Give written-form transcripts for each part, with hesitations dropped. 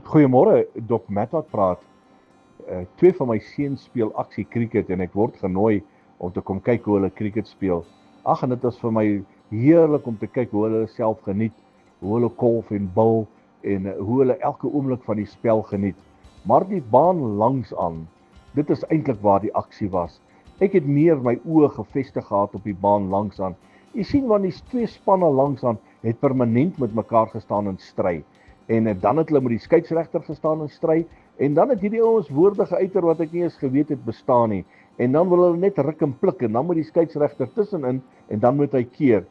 Goeiemôre, Dok Matt wat praat. Twee van my seuns speel aksie cricket en ek word genooi om te kom kyk hoe hulle cricket speel. Ag, en dit is vir my heerlik om te kyk hoe hulle self geniet, hoe hulle golf en bil en hoe hulle elke oomblik van die spel geniet. Maar die baan langs aan, dit is eintlik waar die aksie was. Ek het meer my oë gefestig gehad op die baan langs aan. Jy sien wanneer die twee spanne langs aan het permanent met mekaar gestaan in stry. En dan het hulle met die skeieregter gestaan in stry en dan het hierdie ouens woorde geuiter wat ek nie eens geweet het bestaan nie. En dan wil hulle net ruk en pluk en dan moet die skeieregter tussenin en dan moet hy keer.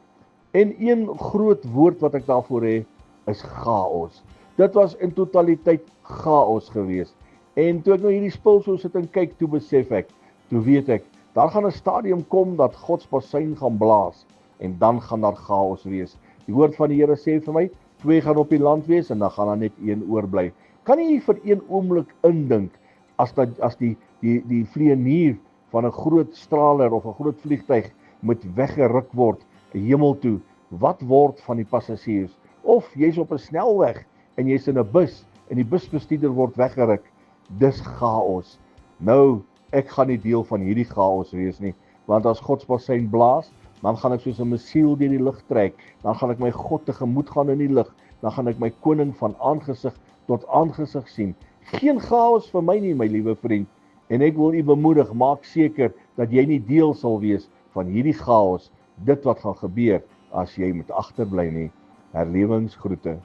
En een groot woord wat ek daarvoor het is chaos. Dit was in totaliteit chaos geweest. En toe ek nou hierdie spul so sit en kyk, toe besef ek, toe weet ek, daar gaan 'n stadium kom dat God se bassein gaan blaas en dan gaan daar chaos wees. Die woord van die Here sê vir my, twee gaan op die land wees en dan gaan daar net een oorbly. Kan jy vir een oomblik indink as die vlieënier van 'n groot straler of 'n groot vliegtyg moet weggeruk word hemel toe, wat word van die passasiers? Of jy's op 'n snelweg en jy's in 'n bus en die busbestuurder word weggeruk. Dis chaos. Nou, ek gaan nie deel van hierdie chaos wees nie, want as God se bassein blaas, dan gaan ek soos 'n missiel deur die lug trek, dan gaan ek my God tegemoet gaan in die lug, dan gaan ek my koning van aangesig tot aangesig sien. Geen chaos vir my nie, my liewe vriend, en ek wil u bemoedig, maak seker dat jy nie deel sal wees van hierdie chaos, dit wat gaan gebeur as jy moet agterbly nie. Herlewingsgroete.